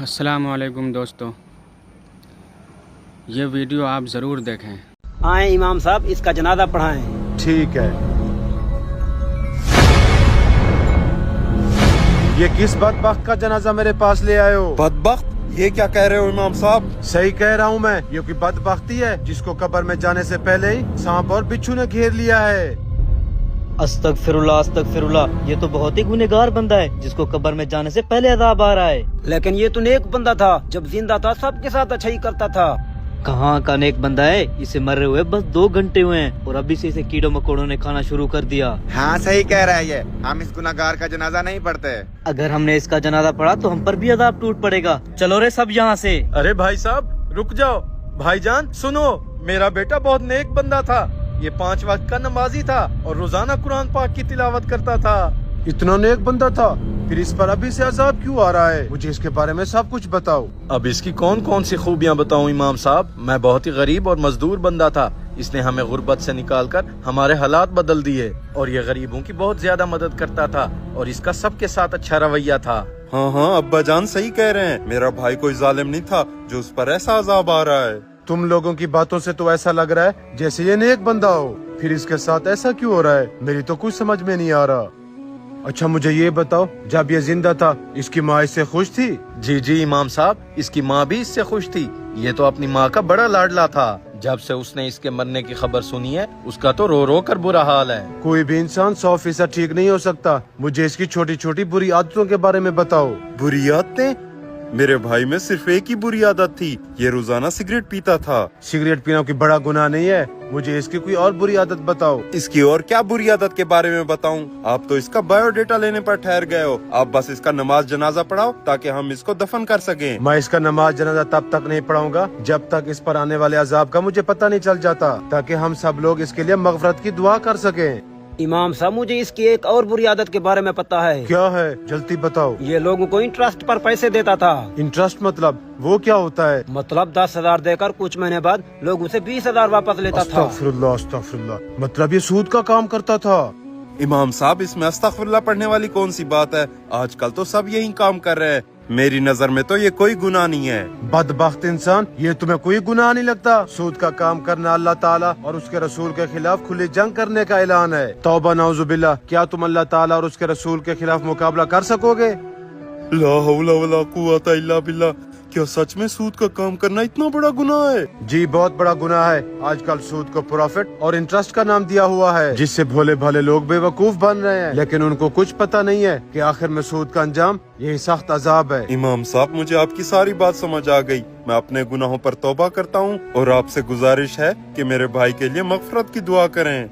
अस्सलाम वालेकुम दोस्तों, ये वीडियो आप ज़रूर देखें। आए इमाम साहब, इसका जनाजा पढ़ाएं। ठीक है। ये किस बदबख्त का जनाजा मेरे पास ले आए हो? बदबख्त? ये क्या कह रहे हो इमाम साहब? सही कह रहा हूँ मैं। ये कोई बदबख्ती है जिसको कब्र में जाने से पहले ही सांप और बिच्छू ने घेर लिया है। अस्तगफिरुल्लाह, ये तो बहुत ही गुनहगार बंदा है जिसको कब्र में जाने से पहले अजाब आ रहा है। लेकिन ये तो नेक बंदा था, जब जिंदा था सबके साथ अच्छा ही करता था। कहाँ का नेक बंदा है? इसे मरे हुए बस 2 घंटे हुए हैं और अभी से इसे कीड़ों मकोड़ों ने खाना शुरू कर दिया। हाँ सही कह रहा है ये। हम इस गुनाहगार का जनाजा नहीं पढ़ते। अगर हमने इसका जनाजा पढ़ा तो हम पर भी अजाब टूट पड़ेगा। चलो रे सब यहाँ से। अरे भाई साहब रुक जाओ। भाईजान सुनो, मेरा बेटा बहुत नेक बंदा था। ये 5 वक्त का नमाजी था और रोजाना कुरान पाक की तिलावत करता था। इतना नेक बंदा था, फिर इस पर अभी से अजाब क्यों आ रहा है? मुझे इसके बारे में सब कुछ बताओ। अब इसकी कौन कौन सी खूबियाँ बताऊं इमाम साहब? मैं बहुत ही गरीब और मजदूर बंदा था। इसने हमें गुर्बत से निकालकर हमारे हालात बदल दिए और ये गरीबों की बहुत ज्यादा मदद करता था और इसका सबके साथ अच्छा रवैया था। हाँ अब्बा जान सही कह रहे हैं। मेरा भाई कोई जालिम नहीं था जो उस पर ऐसा अजाब आ रहा है। तुम लोगों की बातों से तो ऐसा लग रहा है जैसे ये नेक बंदा हो, फिर इसके साथ ऐसा क्यों हो रहा है? मेरी तो कुछ समझ में नहीं आ रहा। अच्छा मुझे ये बताओ, जब ये जिंदा था इसकी माँ इससे खुश थी? जी इमाम साहब, इसकी माँ भी इससे खुश थी। ये तो अपनी माँ का बड़ा लाडला था। जब से उसने इसके मरने की खबर सुनी है उसका तो रो रो कर बुरा हाल है। कोई भी इंसान 100% ठीक नहीं हो सकता। मुझे इसकी छोटी छोटी बुरी आदतों के बारे में बताओ। बुरी आदतें? मेरे भाई में सिर्फ एक ही बुरी आदत थी, ये रोजाना सिगरेट पीता था। सिगरेट पीना कोई बड़ा गुनाह नहीं है। मुझे इसकी कोई और बुरी आदत बताओ। इसकी और क्या बुरी आदत के बारे में बताऊं? आप तो इसका बायोडेटा लेने पर ठहर गए हो। आप बस इसका नमाज जनाजा पढ़ाओ ताकि हम इसको दफन कर सकें। मैं इसका नमाज जनाजा तब तक नहीं पढ़ाऊंगा जब तक इस पर आने वाले अजाब का मुझे पता नहीं चल जाता, ताकि हम सब लोग इसके लिए मगफरत की दुआ कर सकें। इमाम साहब, मुझे इसकी एक और बुरी आदत के बारे में पता है। क्या है? जल्दी बताओ। ये लोगों को इंटरेस्ट पर पैसे देता था। इंटरेस्ट मतलब वो क्या होता है? मतलब 10,000 देकर कुछ महीने बाद लोगों से 20,000 वापस लेता था। अस्तगफिरुल्लाह, अस्तगफिरुल्लाह। मतलब ये सूद का काम करता था? इमाम साहब इसमें अस्तगफिरुल्लाह पढ़ने वाली कौन सी बात है? आजकल तो सब यही काम कर रहे हैं। मेरी नजर में तो ये कोई गुनाह नहीं है। बदबख्त इंसान, ये तुम्हें कोई गुनाह नहीं लगता? सूद का काम करना अल्लाह ताला और उसके रसूल के खिलाफ खुली जंग करने का ऐलान है। तौबा नाउजुबिल्लाह। क्या तुम अल्लाह ताला और उसके रसूल के खिलाफ मुकाबला कर सकोगे? ला हौला वला कुव्वता इल्ला बिल्लाह। क्या सच में सूद का काम करना इतना बड़ा गुनाह है? जी बहुत बड़ा गुनाह है। आजकल सूद को प्रॉफिट और इंटरेस्ट का नाम दिया हुआ है, जिससे भोले भाले लोग बेवकूफ बन रहे हैं, लेकिन उनको कुछ पता नहीं है कि आखिर में सूद का अंजाम यही सख्त अजाब है। इमाम साहब मुझे आपकी सारी बात समझ आ गई। मैं अपने गुनाहों पर तौबा करता हूँ और आपसे गुजारिश है कि मेरे भाई के लिए मगफरत की दुआ करें।